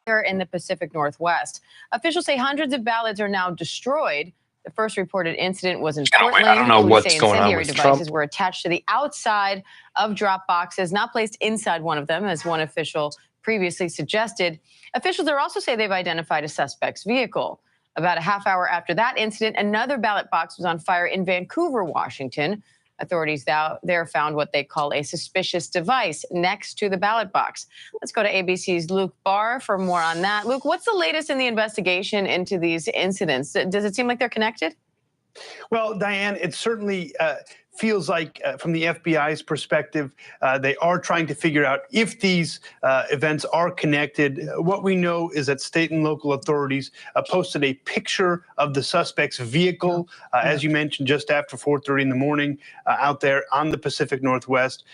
in the Pacific Northwest. Officials say hundreds of ballots are now destroyed. The first reported incident was in Portland. I don't know Police what's say going on incendiary with devices Trump. were attached to the outside of drop boxes, not placed inside one of them, as one official previously suggested. Officials are also say they've identified a suspect's vehicle. About a half hour after that incident, another ballot box was on fire in Vancouver, Washington. Authorities there found what they call a suspicious device next to the ballot box. Let's go to ABC's Luke Barr for more on that. Luke, what's the latest in the investigation into these incidents? Does it seem like they're connected? Well, Diane, it certainly feels like, from the FBI's perspective, they are trying to figure out if these events are connected. What we know is that state and local authorities posted a picture of the suspect's vehicle, as you mentioned, just after 4:30 in the morning, out there on the Pacific Northwest.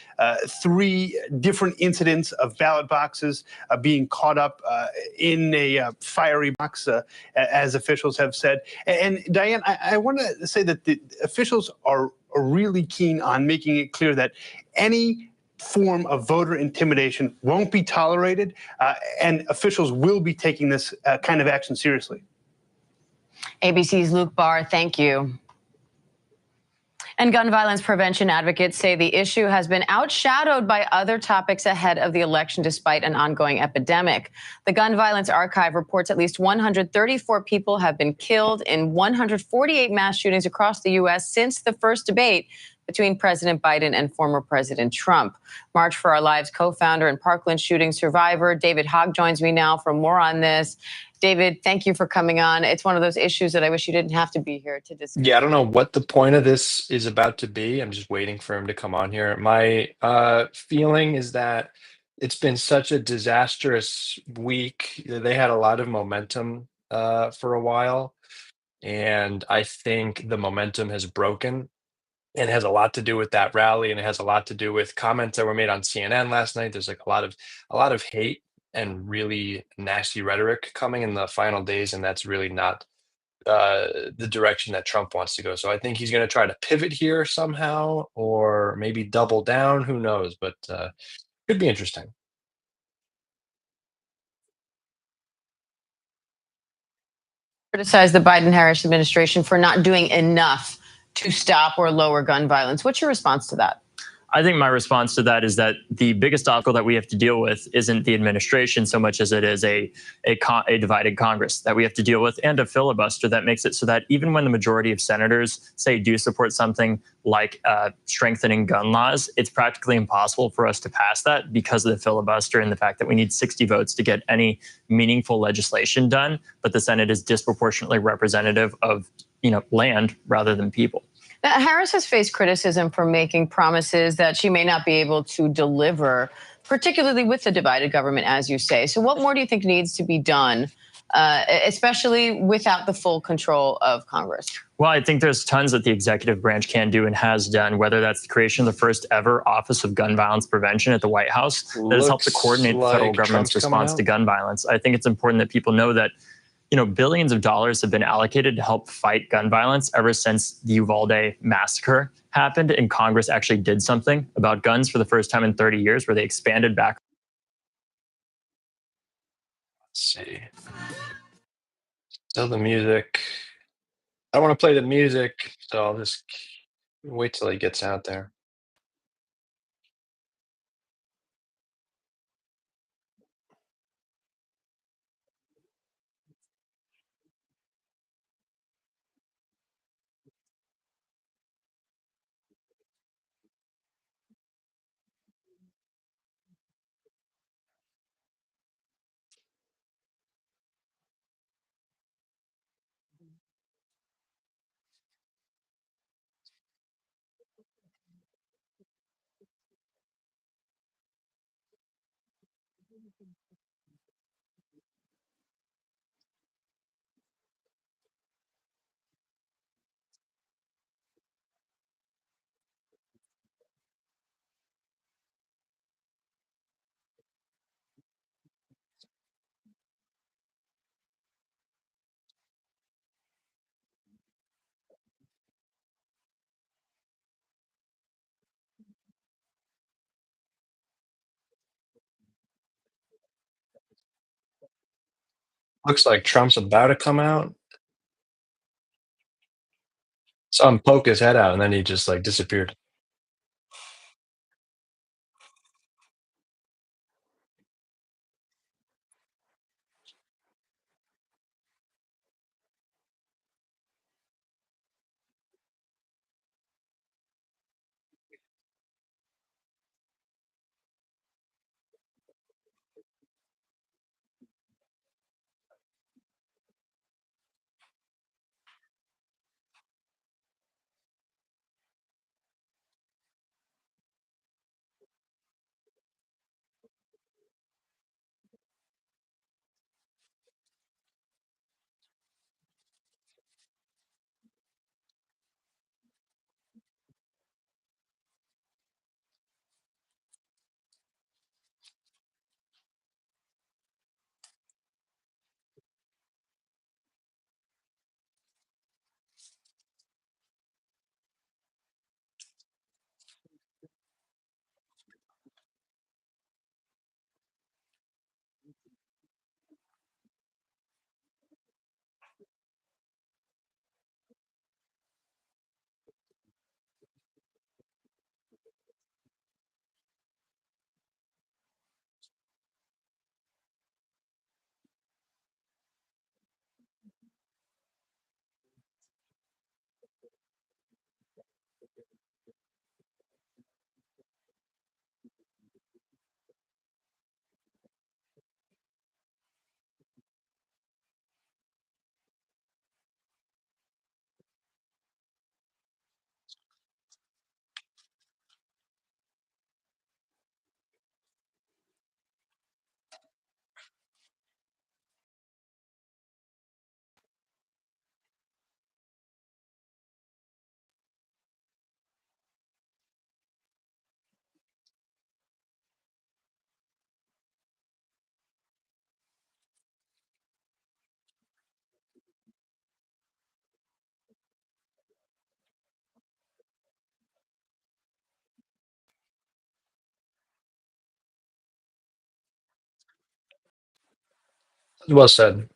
3 different incidents of ballot boxes being caught up in a fiery box, as officials have said. And Diane, I want to say that the officials are really keen on making it clear that any form of voter intimidation won't be tolerated, and officials will be taking this kind of action seriously. ABC's Luke Barr, thank you. And gun violence prevention advocates say the issue has been outshadowed by other topics ahead of the election, despite an ongoing epidemic. The Gun Violence Archive reports at least 134 people have been killed in 148 mass shootings across the U.S. since the first debate between President Biden and former President Trump. March for Our Lives co-founder and Parkland shooting survivor David Hogg joins me now for more on this. David, thank you for coming on. It's one of those issues that I wish you didn't have to be here to discuss. Yeah, I don't know what the point of this is about to be. I'm just waiting for him to come on here. My feeling is that it's been such a disastrous week. They had a lot of momentum for a while, and I think the momentum has broken. And it has a lot to do with that rally, and it has a lot to do with comments that were made on CNN last night. There's like a lot of hate and really nasty rhetoric coming in the final days, and that's really not the direction that Trump wants to go. So I think he's going to try to pivot here somehow, or maybe double down. Who knows? But could be interesting. Criticize the Biden-Harris administration for not doing enough to stop or lower gun violence. What's your response to that? I think my response to that is that the biggest obstacle that we have to deal with isn't the administration so much as it is a divided Congress that we have to deal with, and a filibuster that makes it so that even when the majority of senators say do support something like strengthening gun laws, it's practically impossible for us to pass that because of the filibuster and the fact that we need 60 votes to get any meaningful legislation done. But the Senate is disproportionately representative of land rather than people. Now, Harris has faced criticism for making promises that she may not be able to deliver, particularly with the divided government, as you say. So what more do you think needs to be done, especially without the full control of Congress? Well, I think there's tons that the executive branch can do and has done, whether that's the creation of the first ever Office of Gun Violence Prevention at the White House that has helped to coordinate the federal government's response to gun violence. I think it's important that people know that billions of dollars have been allocated to help fight gun violence ever since the Uvalde massacre happened, and Congress actually did something about guns for the first time in 30 years, where they expanded back. Let's see. Still the music. I don't want to play the music, so I'll just wait till he gets out there. Looks like Trump's about to come out. Saw him poke his head out, and then he just like disappeared. Well said.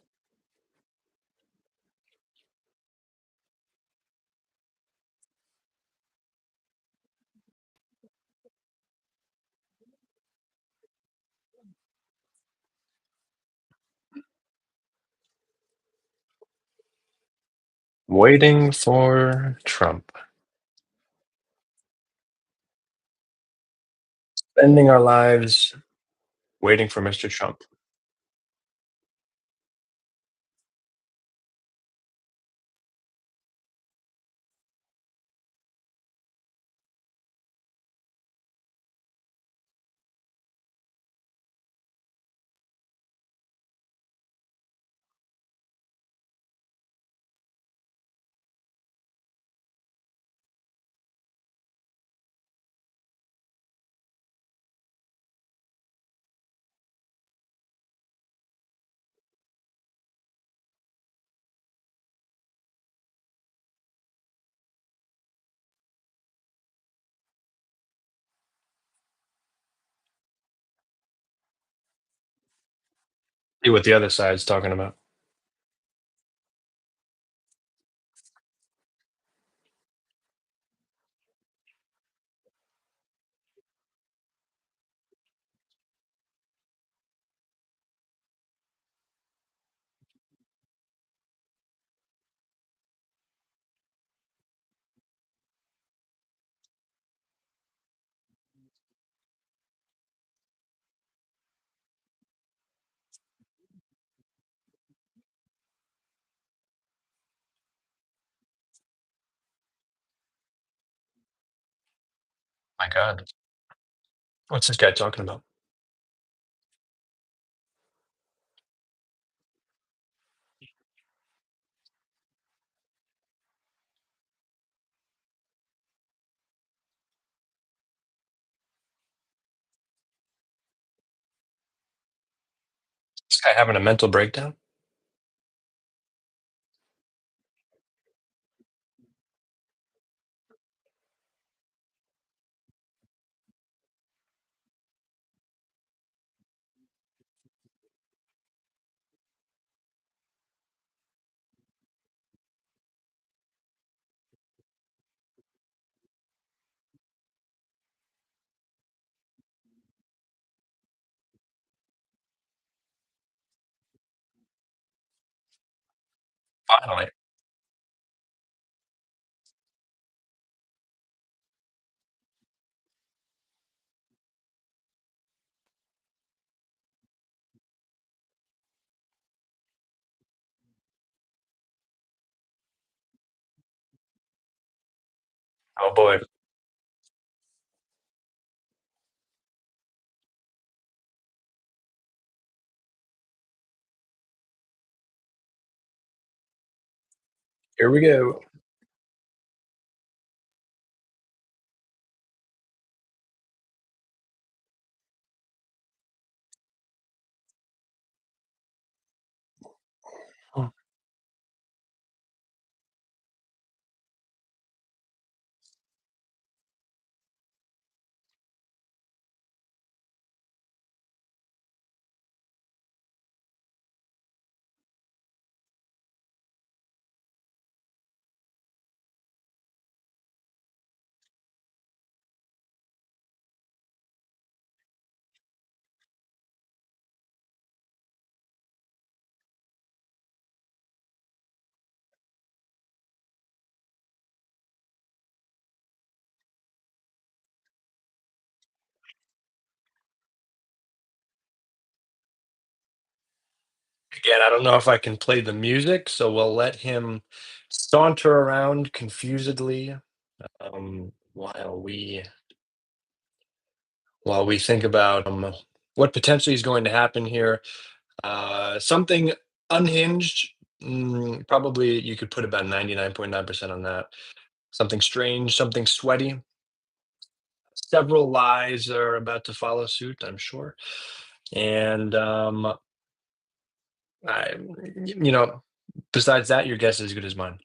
Waiting for Trump. Spending our lives waiting for Mr. Trump. See what the other side's talking about. My God. What's this guy talking about? This guy having a mental breakdown? Finally. Oh boy. Here we go. Again, I don't know if I can play the music, so we'll let him saunter around confusedly while we think about what potentially is going to happen here. Something unhinged. Probably you could put about 99.9% on that. Something strange, something sweaty. Several lies are about to follow suit, I'm sure. And I, you know, besides that, your guess is as good as mine.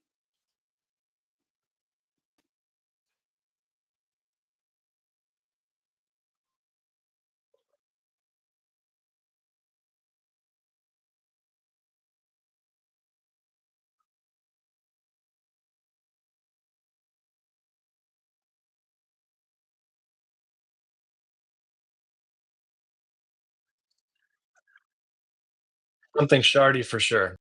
Something shardy for sure.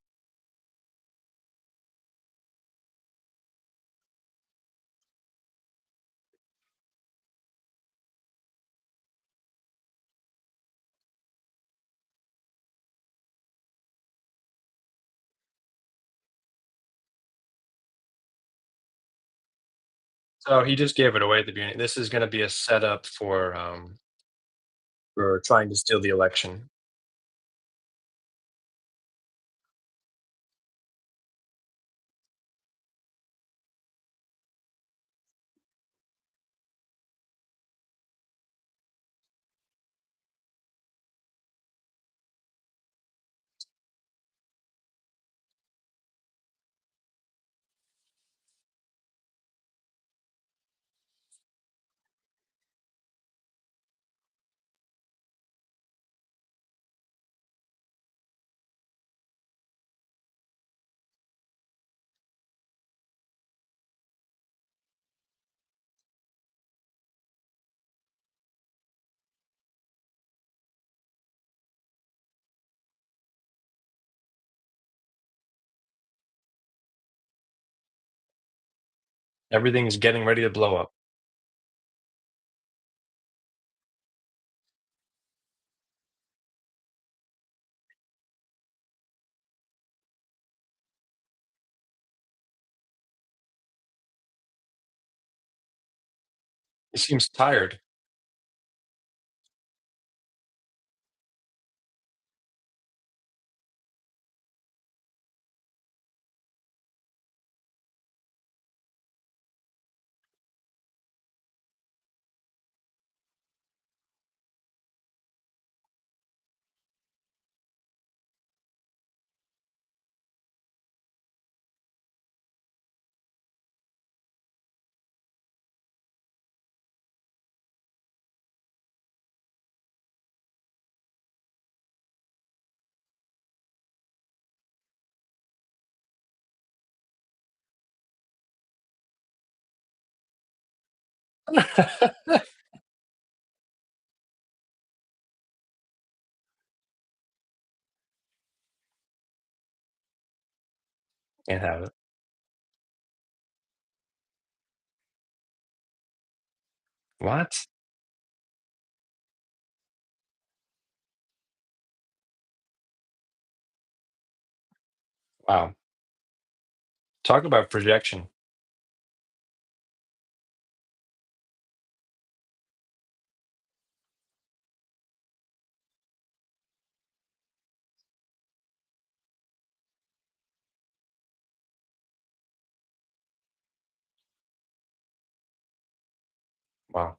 So he just gave it away at the beginning. This is going to be a setup for trying to steal the election. Everything is getting ready to blow up. He seems tired. Can't have it. What? Wow. Talk about projection. Wow.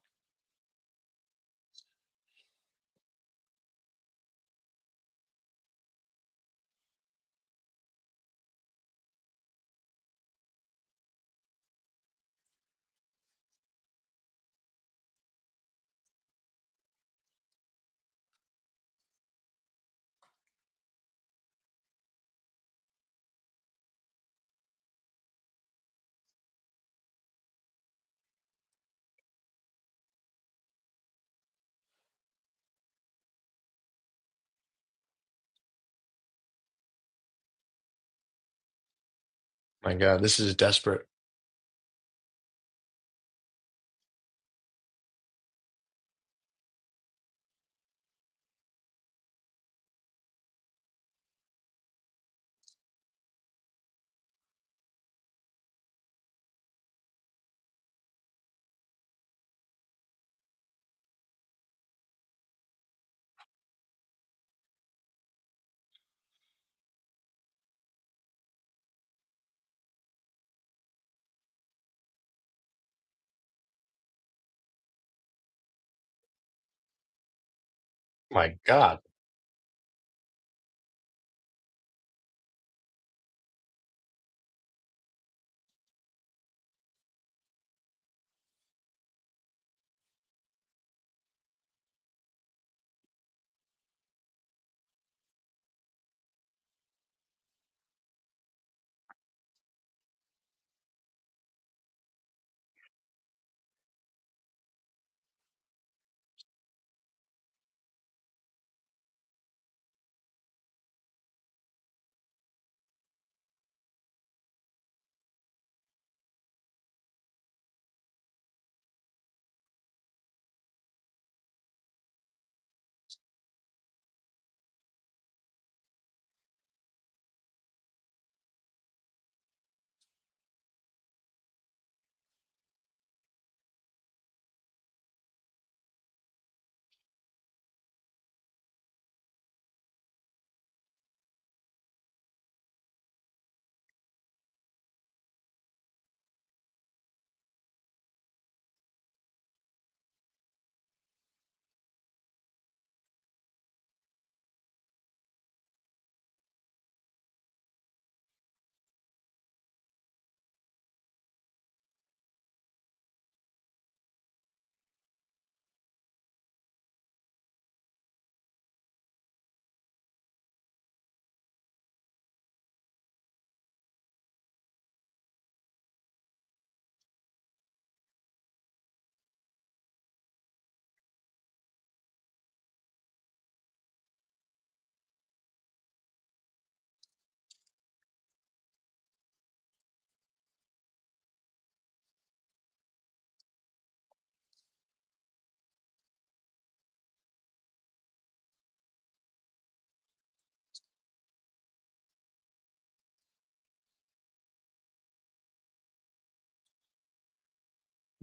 My God, this is desperate. My God.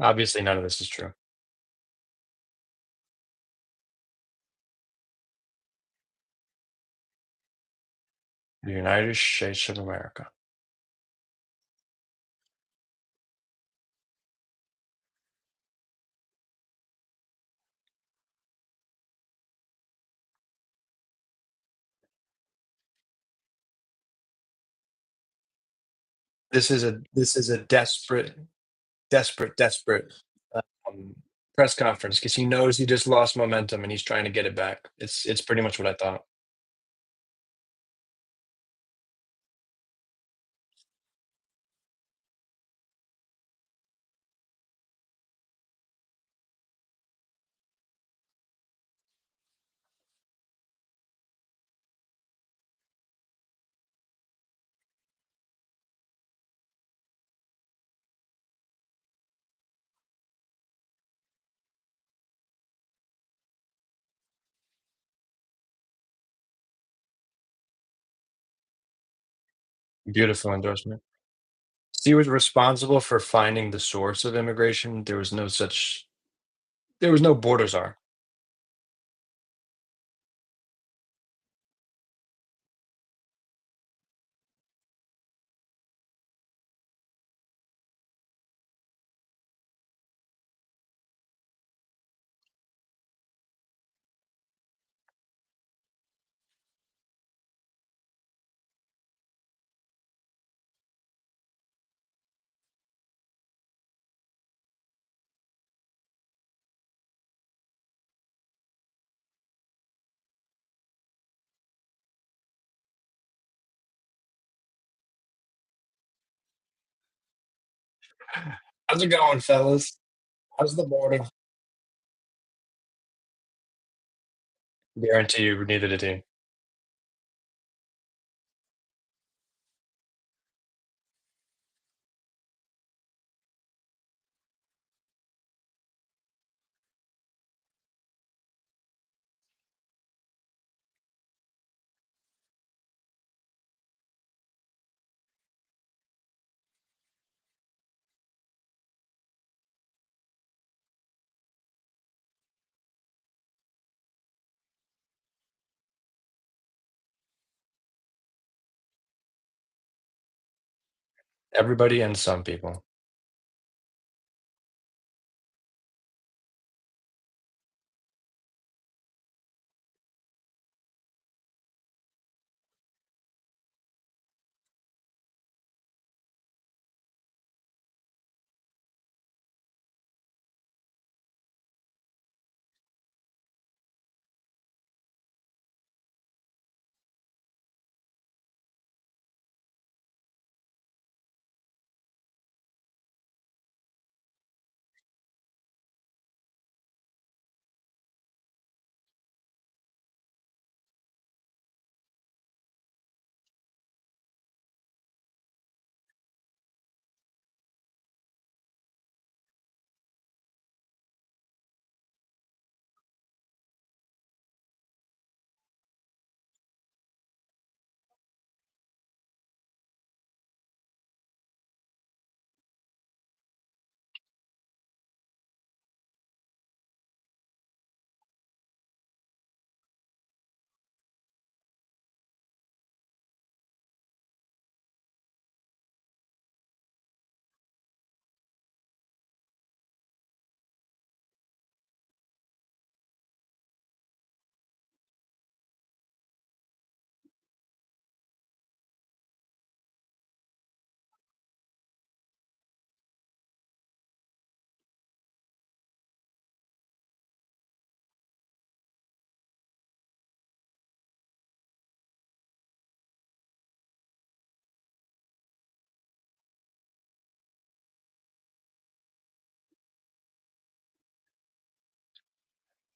Obviously, none of this is true. The United States of America. This is a desperate um, press conference because he knows he just lost momentum and he's trying to get it back. It's pretty much what I thought. Beautiful endorsement. He was responsible for finding the source of immigration. There was no border czar. How's it going, fellas? How's the border? Guarantee you neither did he. Everybody and some people.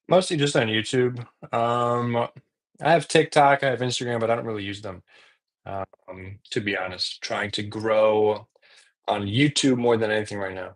Mostly just on YouTube. I have TikTok, I have Instagram, but I don't really use them. To be honest, trying to grow on YouTube more than anything right now.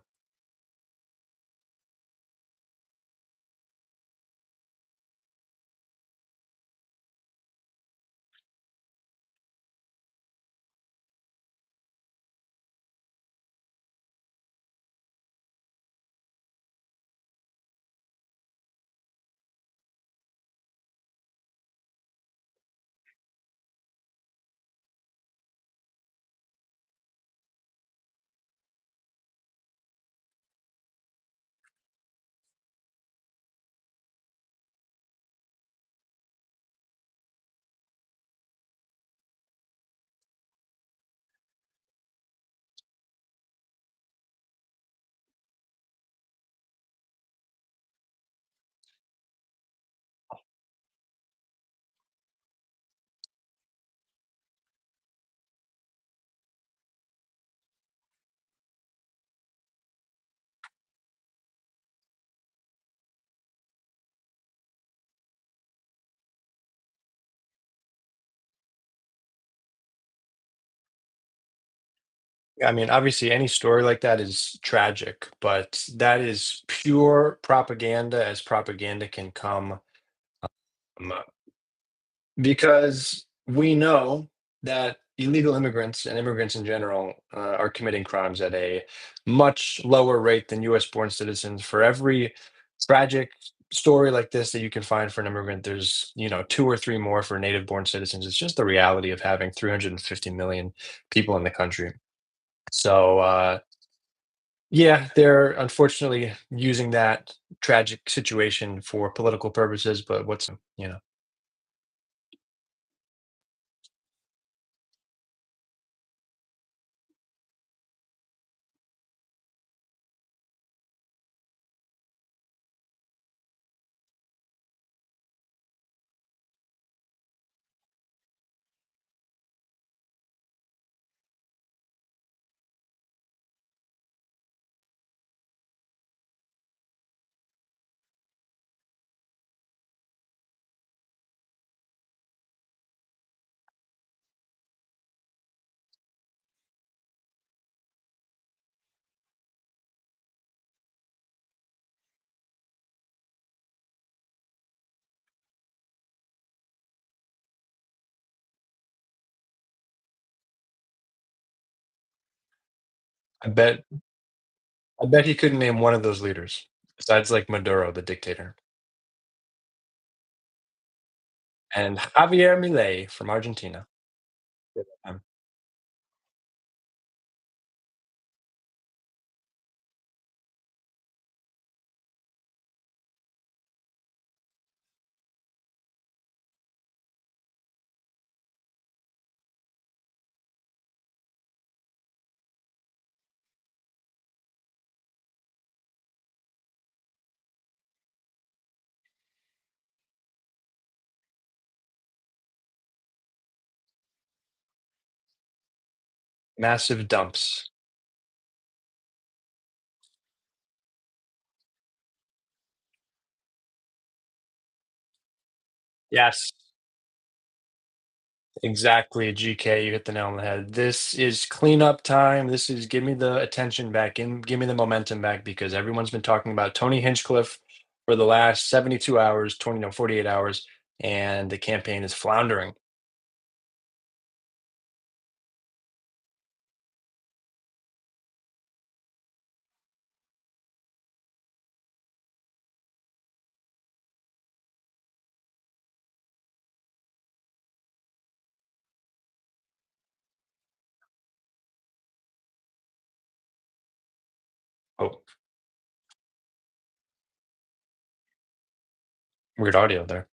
I mean, obviously, any story like that is tragic, but that is pure propaganda as propaganda can come. Um, because we know that illegal immigrants and immigrants in general are committing crimes at a much lower rate than US born citizens. For every tragic story like this that you can find for an immigrant, there's, two or three more for native born citizens. It's just the reality of having 350 million people in the country. So, yeah, they're unfortunately using that tragic situation for political purposes, but I bet he couldn't name one of those leaders besides like Maduro, the dictator, and Javier Milei from Argentina. Um, Massive dumps. Yes, exactly. GK, you hit the nail on the head. This is cleanup time. This is give me the attention back and give me the momentum back because everyone's been talking about Tony Hinchcliffe for the last 72 hours, 20, no, 48 hours, and the campaign is floundering. Oh, weird audio there.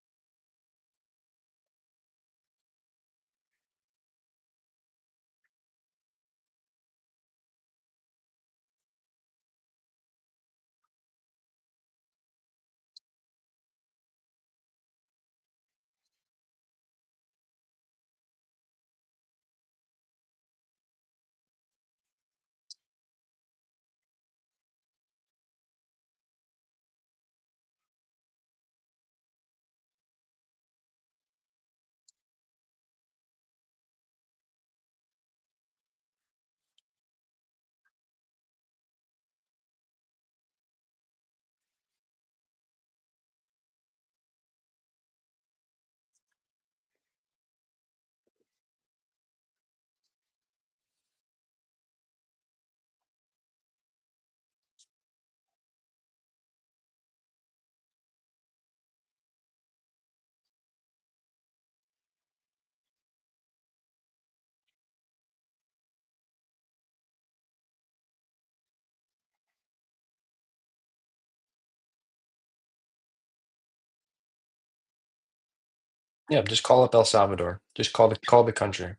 Yeah, just call up El Salvador. Just call the country.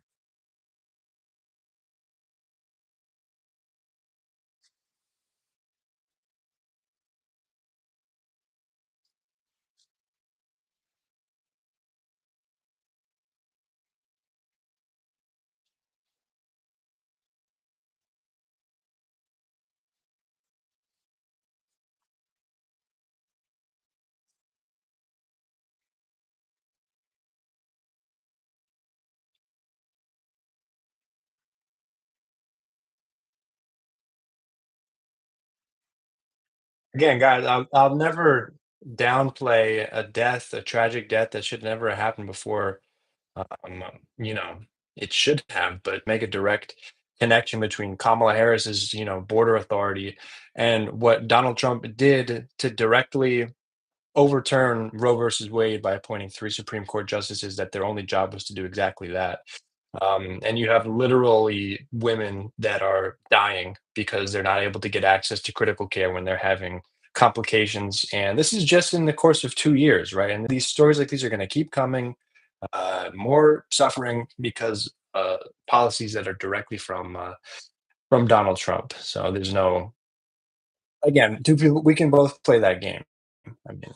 Again, guys, I'll never downplay a death, a tragic death that should never have happened before. You know. it should have, but make a direct connection between Kamala Harris's, border authority and what Donald Trump did to directly overturn Roe versus Wade by appointing three Supreme Court justices that their only job was to do exactly that. And you have literally women that are dying because they're not able to get access to critical care when they're having complications. And this is just in the course of 2 years, right? And these stories like these are going to keep coming. More suffering because policies that are directly from Donald Trump. So there's no, again, two people, we can both play that game. I mean,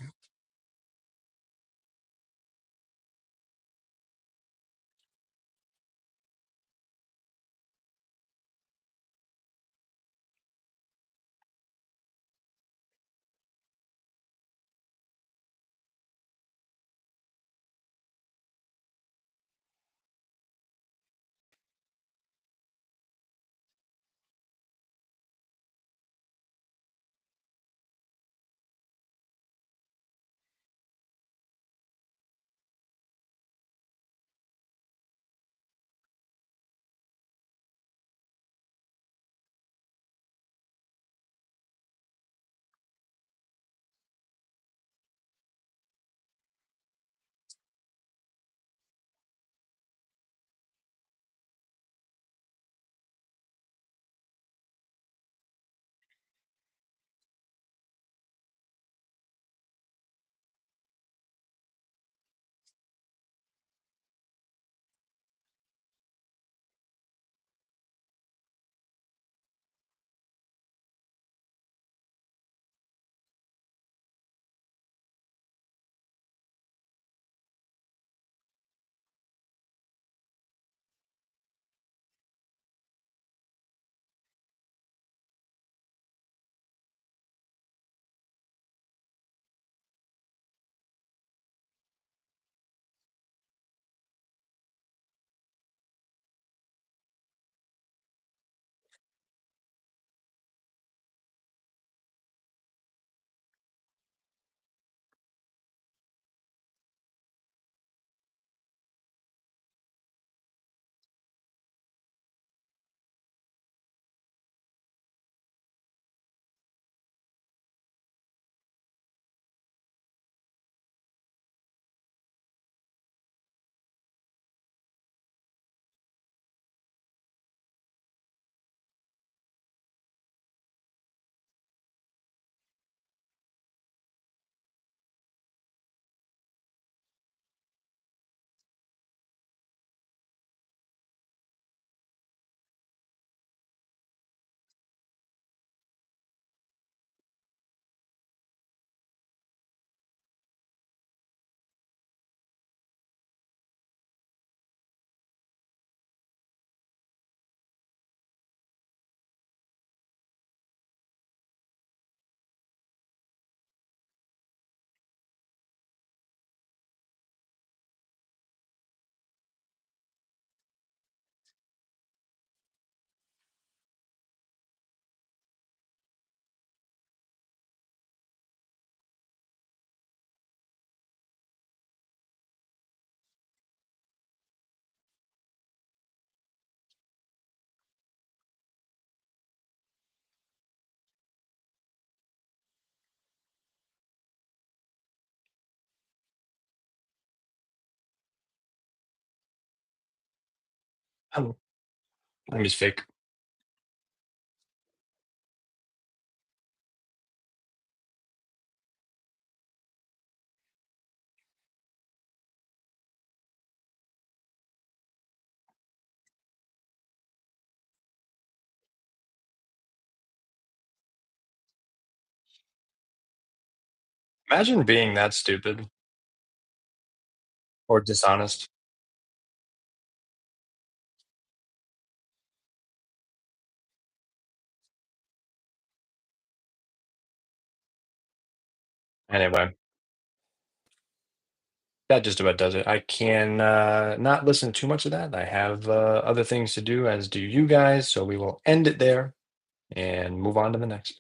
I'm, I'm just fake. Imagine being that stupid or dishonest. Anyway, that just about does it. I can not listen to too much of that. I have other things to do, as do you guys. So we will end it there and move on to the next.